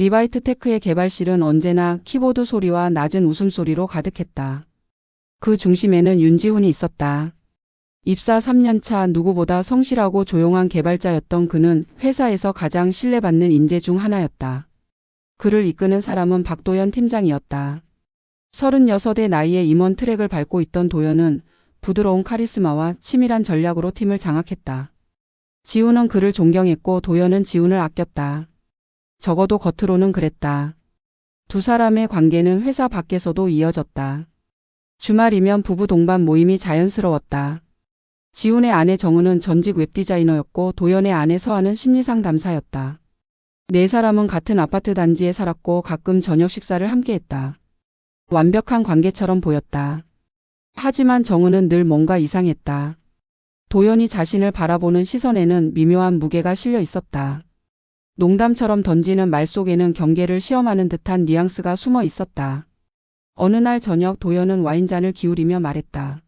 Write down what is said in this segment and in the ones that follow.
리바이트 테크의 개발실은 언제나 키보드 소리와 낮은 웃음소리로 가득했다. 그 중심에는 윤지훈이 있었다. 입사 3년차 누구보다 성실하고 조용한 개발자였던 그는 회사에서 가장 신뢰받는 인재 중 하나였다. 그를 이끄는 사람은 박도연 팀장이었다. 36의 나이에 임원 트랙을 밟고 있던 도연은 부드러운 카리스마와 치밀한 전략으로 팀을 장악했다. 지훈은 그를 존경했고 도연은 지훈을 아꼈다. 적어도 겉으로는 그랬다. 두 사람의 관계는 회사 밖에서도 이어졌다. 주말이면 부부 동반 모임이 자연스러웠다. 지훈의 아내 정은은 전직 웹디자이너였고 도연의 아내 서아는 심리상담사였다. 네 사람은 같은 아파트 단지에 살았고 가끔 저녁 식사를 함께했다. 완벽한 관계처럼 보였다. 하지만 정은은 늘 뭔가 이상했다. 도연이 자신을 바라보는 시선에는 미묘한 무게가 실려 있었다. 농담처럼 던지는 말 속에는 경계를 시험하는 듯한 뉘앙스가 숨어 있었다. 어느 날 저녁 도연은 와인잔을 기울이며 말했다.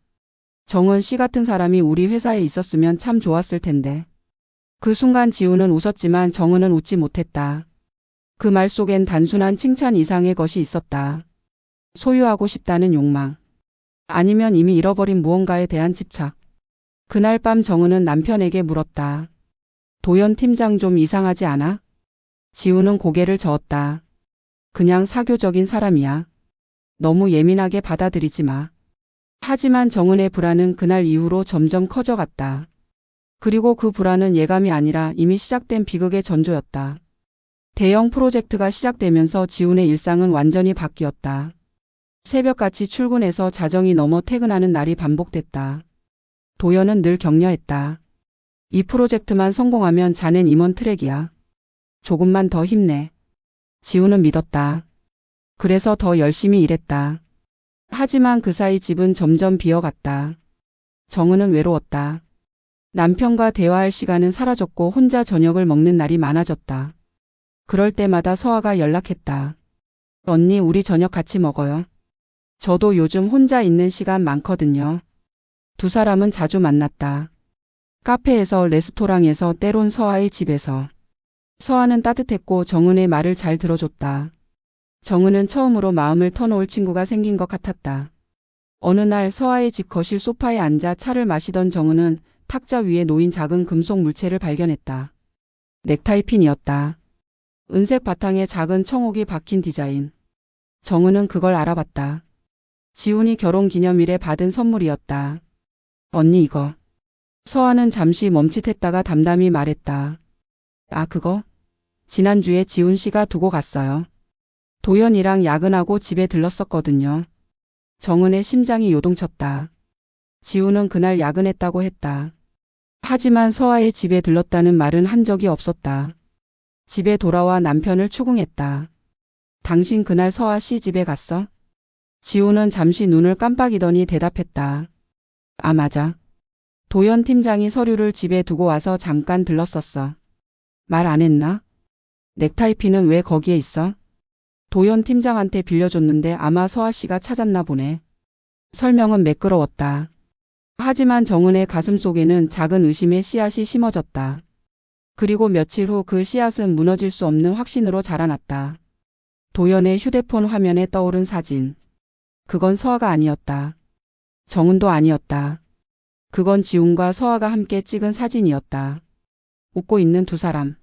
정은 씨 같은 사람이 우리 회사에 있었으면 참 좋았을 텐데. 그 순간 지훈은 웃었지만 정은은 웃지 못했다. 그 말 속엔 단순한 칭찬 이상의 것이 있었다. 소유하고 싶다는 욕망. 아니면 이미 잃어버린 무언가에 대한 집착. 그날 밤 정은은 남편에게 물었다. 도연 팀장 좀 이상하지 않아? 지훈은 고개를 저었다. 그냥 사교적인 사람이야. 너무 예민하게 받아들이지 마. 하지만 정은의 불안은 그날 이후로 점점 커져갔다. 그리고 그 불안은 예감이 아니라 이미 시작된 비극의 전조였다. 대형 프로젝트가 시작되면서 지훈의 일상은 완전히 바뀌었다. 새벽같이 출근해서 자정이 넘어 퇴근하는 날이 반복됐다. 도연은 늘 격려했다. 이 프로젝트만 성공하면 자넨 임원 트랙이야. 조금만 더 힘내. 지훈은 믿었다. 그래서 더 열심히 일했다. 하지만 그 사이 집은 점점 비어갔다. 정은은 외로웠다. 남편과 대화할 시간은 사라졌고 혼자 저녁을 먹는 날이 많아졌다. 그럴 때마다 서아가 연락했다. 언니, 우리 저녁 같이 먹어요. 저도 요즘 혼자 있는 시간 많거든요. 두 사람은 자주 만났다. 카페에서, 레스토랑에서, 때론 서아의 집에서. 서아는 따뜻했고 정은의 말을 잘 들어줬다. 정은은 처음으로 마음을 터놓을 친구가 생긴 것 같았다. 어느 날 서아의 집 거실 소파에 앉아 차를 마시던 정은은 탁자 위에 놓인 작은 금속 물체를 발견했다. 넥타이 핀이었다. 은색 바탕에 작은 청옥이 박힌 디자인. 정은은 그걸 알아봤다. 지훈이 결혼기념일에 받은 선물이었다. 언니, 이거. 서아는 잠시 멈칫했다가 담담히 말했다. 아, 그거? 지난주에 지훈 씨가 두고 갔어요. 도연이랑 야근하고 집에 들렀었거든요. 정은의 심장이 요동쳤다. 지훈은 그날 야근했다고 했다. 하지만 서아의 집에 들렀다는 말은 한 적이 없었다. 집에 돌아와 남편을 추궁했다. 당신 그날 서아 씨 집에 갔어? 지훈은 잠시 눈을 깜빡이더니 대답했다. 아, 맞아. 도연 팀장이 서류를 집에 두고 와서 잠깐 들렀었어. 말 안 했나? 넥타이 핀은 왜 거기에 있어? 도연 팀장한테 빌려줬는데 아마 서아 씨가 찾았나 보네. 설명은 매끄러웠다. 하지만 정은의 가슴 속에는 작은 의심의 씨앗이 심어졌다. 그리고 며칠 후 그 씨앗은 무너질 수 없는 확신으로 자라났다. 도연의 휴대폰 화면에 떠오른 사진. 그건 서아가 아니었다. 정은도 아니었다. 그건 지훈과 서아가 함께 찍은 사진이었다. 웃고 있는 두 사람.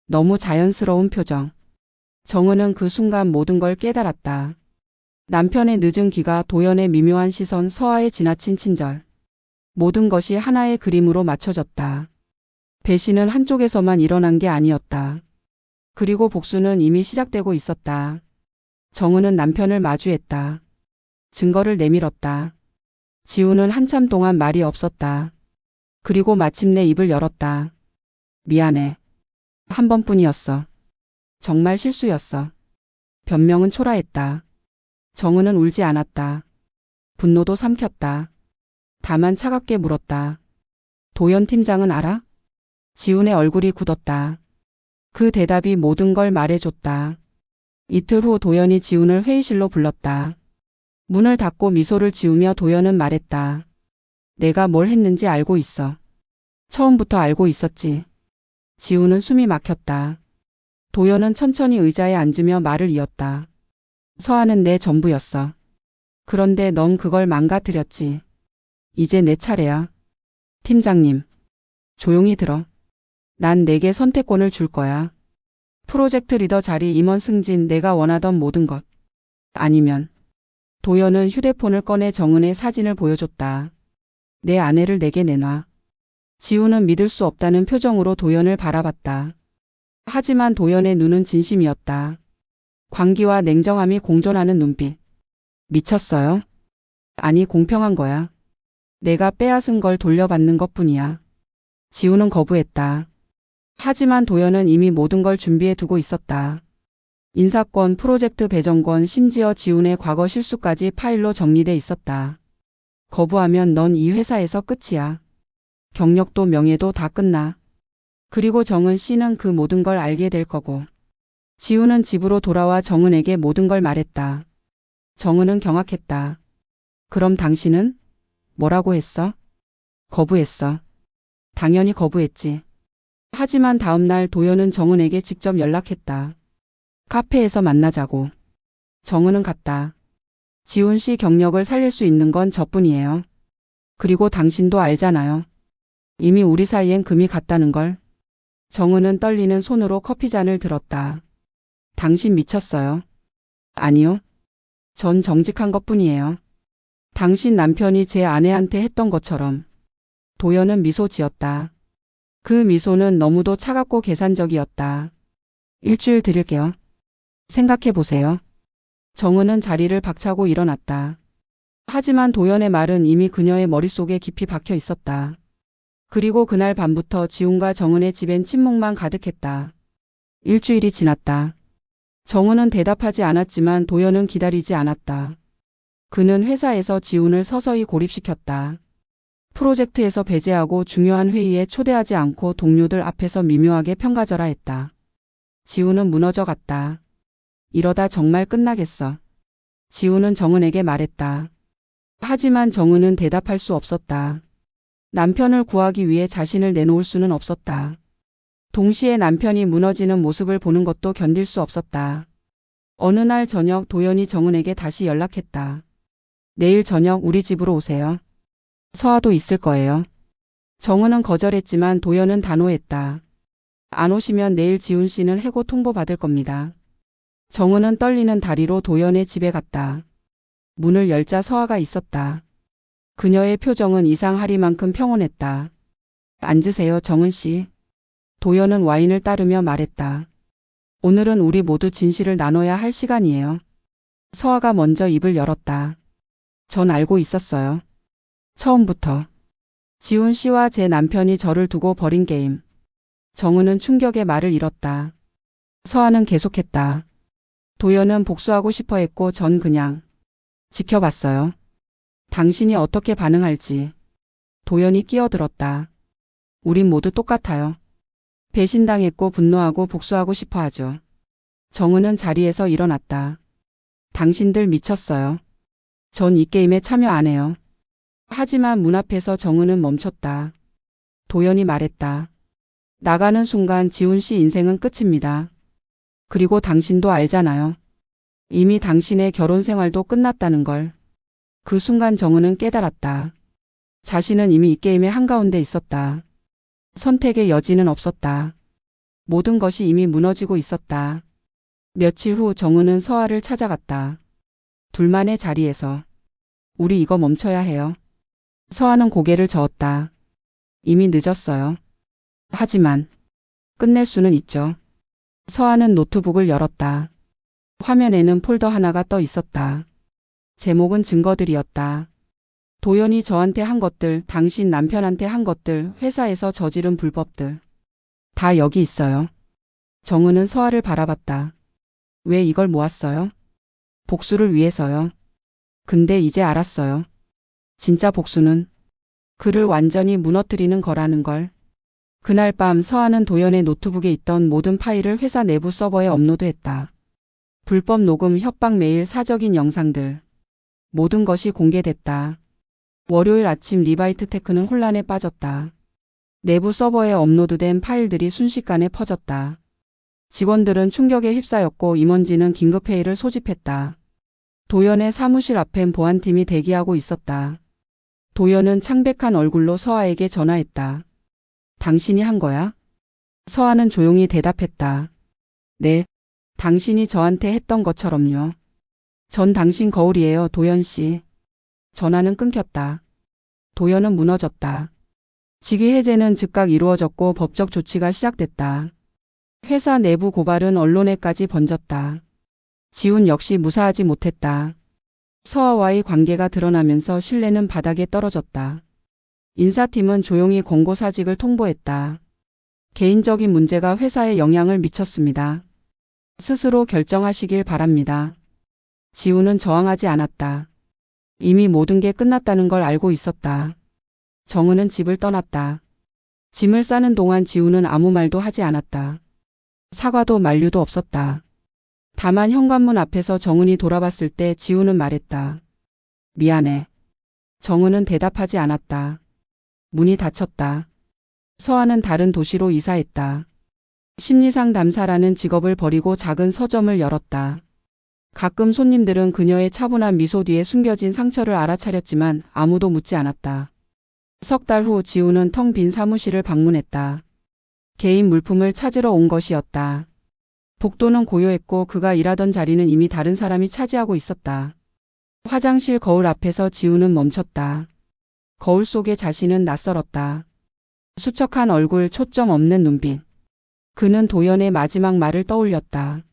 너무 자연스러운 표정. 정은은 그 순간 모든 걸 깨달았다. 남편의 늦은 귀가, 도연의 미묘한 시선, 서아의 지나친 친절. 모든 것이 하나의 그림으로 맞춰졌다. 배신은 한쪽에서만 일어난 게 아니었다. 그리고 복수는 이미 시작되고 있었다. 정은은 남편을 마주했다. 증거를 내밀었다. 지훈은 한참 동안 말이 없었다. 그리고 마침내 입을 열었다. 미안해. 한 번뿐이었어. 정말 실수였어. 변명은 초라했다. 정은은 울지 않았다. 분노도 삼켰다. 다만 차갑게 물었다. 도연 팀장은 알아? 지훈의 얼굴이 굳었다. 그 대답이 모든 걸 말해줬다. 이틀 후 도연이 지훈을 회의실로 불렀다. 문을 닫고 미소를 지으며 도연은 말했다. 내가 뭘 했는지 알고 있어. 처음부터 알고 있었지. 지훈은 숨이 막혔다. 도연은 천천히 의자에 앉으며 말을 이었다. 서아는 내 전부였어. 그런데 넌 그걸 망가뜨렸지. 이제 내 차례야. 팀장님, 조용히 들어. 난 내게 선택권을 줄 거야. 프로젝트 리더 자리 임원 승진, 내가 원하던 모든 것. 아니면. 도연은 휴대폰을 꺼내 정은의 사진을 보여줬다. 내 아내를 내게 내놔. 지우는 믿을 수 없다는 표정으로 도연을 바라봤다. 하지만 도연의 눈은 진심이었다. 광기와 냉정함이 공존하는 눈빛. 미쳤어요? 아니, 공평한 거야. 내가 빼앗은 걸 돌려받는 것뿐이야. 지우는 거부했다. 하지만 도연은 이미 모든 걸 준비해 두고 있었다. 인사권, 프로젝트 배정권, 심지어 지훈의 과거 실수까지 파일로 정리돼 있었다. 거부하면 넌 이 회사에서 끝이야. 경력도 명예도 다 끝나. 그리고 정은 씨는 그 모든 걸 알게 될 거고. 지훈은 집으로 돌아와 정은에게 모든 걸 말했다. 정은은 경악했다. 그럼 당신은? 뭐라고 했어? 거부했어. 당연히 거부했지. 하지만 다음 날 도연은 정은에게 직접 연락했다. 카페에서 만나자고. 정은은 갔다. 지훈 씨 경력을 살릴 수 있는 건 저뿐이에요. 그리고 당신도 알잖아요. 이미 우리 사이엔 금이 갔다는 걸. 정은은 떨리는 손으로 커피잔을 들었다. 당신 미쳤어요. 아니요. 전 정직한 것뿐이에요. 당신 남편이 제 아내한테 했던 것처럼. 도연은 미소 지었다. 그 미소는 너무도 차갑고 계산적이었다. 일주일 드릴게요. 생각해 보세요. 정은은 자리를 박차고 일어났다. 하지만 도연의 말은 이미 그녀의 머릿속에 깊이 박혀 있었다. 그리고 그날 밤부터 지훈과 정은의 집엔 침묵만 가득했다. 일주일이 지났다. 정은은 대답하지 않았지만 도연은 기다리지 않았다. 그는 회사에서 지훈을 서서히 고립시켰다. 프로젝트에서 배제하고 중요한 회의에 초대하지 않고 동료들 앞에서 미묘하게 평가절하 했다. 지훈은 무너져 갔다. 이러다 정말 끝나겠어. 지훈은 정은에게 말했다. 하지만 정은은 대답할 수 없었다. 남편을 구하기 위해 자신을 내놓을 수는 없었다. 동시에 남편이 무너지는 모습을 보는 것도 견딜 수 없었다. 어느 날 저녁 도연이 정은에게 다시 연락했다. 내일 저녁 우리 집으로 오세요. 서아도 있을 거예요. 정은은 거절했지만 도연은 단호했다. 안 오시면 내일 지훈 씨는 해고 통보받을 겁니다. 정은은 떨리는 다리로 도연의 집에 갔다. 문을 열자 서아가 있었다. 그녀의 표정은 이상하리만큼 평온했다. 앉으세요, 정은 씨. 도연은 와인을 따르며 말했다. 오늘은 우리 모두 진실을 나눠야 할 시간이에요. 서아가 먼저 입을 열었다. 전 알고 있었어요. 처음부터. 지훈 씨와 제 남편이 저를 두고 벌인 게임. 정은은 충격의 말을 잃었다. 서아는 계속했다. 도연은 복수하고 싶어 했고 전 그냥 지켜봤어요. 당신이 어떻게 반응할지. 도연이 끼어들었다. 우린 모두 똑같아요. 배신당했고 분노하고 복수하고 싶어 하죠. 정은은 자리에서 일어났다. 당신들 미쳤어요. 전 이 게임에 참여 안 해요. 하지만 문 앞에서 정은은 멈췄다. 도연이 말했다. 나가는 순간 지훈 씨 인생은 끝입니다. 그리고 당신도 알잖아요. 이미 당신의 결혼 생활도 끝났다는 걸. 그 순간 정은은 깨달았다. 자신은 이미 이 게임의 한가운데 있었다. 선택의 여지는 없었다. 모든 것이 이미 무너지고 있었다. 며칠 후 정은은 서아를 찾아갔다. 둘만의 자리에서. 우리 이거 멈춰야 해요. 서아는 고개를 저었다. 이미 늦었어요. 하지만 끝낼 수는 있죠. 서아는 노트북을 열었다. 화면에는 폴더 하나가 떠 있었다. 제목은 증거들이었다. 도연이 저한테 한 것들, 당신 남편한테 한 것들, 회사에서 저지른 불법들. 다 여기 있어요. 정은은 서아를 바라봤다. 왜 이걸 모았어요? 복수를 위해서요. 근데 이제 알았어요. 진짜 복수는 그를 완전히 무너뜨리는 거라는 걸. 그날 밤 서아는 도연의 노트북에 있던 모든 파일을 회사 내부 서버에 업로드했다. 불법 녹음, 협박 메일, 사적인 영상들. 모든 것이 공개됐다. 월요일 아침 리바이트 테크는 혼란에 빠졌다. 내부 서버에 업로드된 파일들이 순식간에 퍼졌다. 직원들은 충격에 휩싸였고 임원진은 긴급회의를 소집했다. 도연의 사무실 앞엔 보안팀이 대기하고 있었다. 도연은 창백한 얼굴로 서아에게 전화했다. 당신이 한 거야? 서아는 조용히 대답했다. 네, 당신이 저한테 했던 것처럼요. 전 당신 거울이에요, 도연 씨. 전화는 끊겼다. 도연은 무너졌다. 직위 해제는 즉각 이루어졌고 법적 조치가 시작됐다. 회사 내부 고발은 언론에까지 번졌다. 지훈 역시 무사하지 못했다. 서아와의 관계가 드러나면서 신뢰는 바닥에 떨어졌다. 인사팀은 조용히 권고사직을 통보했다. 개인적인 문제가 회사에 영향을 미쳤습니다. 스스로 결정하시길 바랍니다. 지훈은 저항하지 않았다. 이미 모든 게 끝났다는 걸 알고 있었다. 정은은 집을 떠났다. 짐을 싸는 동안 지훈은 아무 말도 하지 않았다. 사과도 만류도 없었다. 다만 현관문 앞에서 정은이 돌아봤을 때 지훈은 말했다. 미안해. 정은은 대답하지 않았다. 문이 닫혔다. 서아는 다른 도시로 이사했다. 심리상담사라는 직업을 버리고 작은 서점을 열었다. 가끔 손님들은 그녀의 차분한 미소 뒤에 숨겨진 상처를 알아차렸지만 아무도 묻지 않았다. 석 달 후 지훈은 텅 빈 사무실을 방문했다. 개인 물품을 찾으러 온 것이었다. 복도는 고요했고 그가 일하던 자리는 이미 다른 사람이 차지하고 있었다. 화장실 거울 앞에서 지훈은 멈췄다. 거울 속의 자신은 낯설었다. 수척한 얼굴, 초점 없는 눈빛. 그는 도연의 마지막 말을 떠올렸다.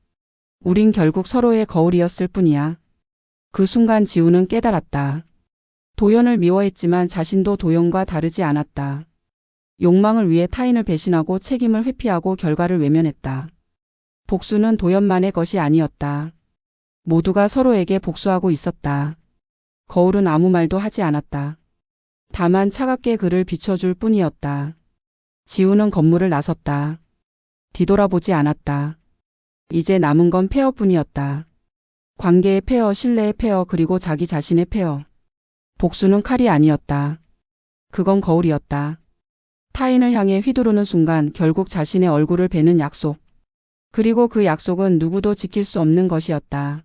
우린 결국 서로의 거울이었을 뿐이야. 그 순간 지훈은 깨달았다. 도연을 미워했지만 자신도 도연과 다르지 않았다. 욕망을 위해 타인을 배신하고 책임을 회피하고 결과를 외면했다. 복수는 도연만의 것이 아니었다. 모두가 서로에게 복수하고 있었다. 거울은 아무 말도 하지 않았다. 다만 차갑게 그를 비춰줄 뿐이었다. 지훈은 건물을 나섰다. 뒤돌아보지 않았다. 이제 남은 건 폐허뿐이었다. 관계의 폐허, 신뢰의 폐허, 그리고 자기 자신의 폐허. 복수는 칼이 아니었다. 그건 거울이었다. 타인을 향해 휘두르는 순간 결국 자신의 얼굴을 베는 약속. 그리고 그 약속은 누구도 지킬 수 없는 것이었다.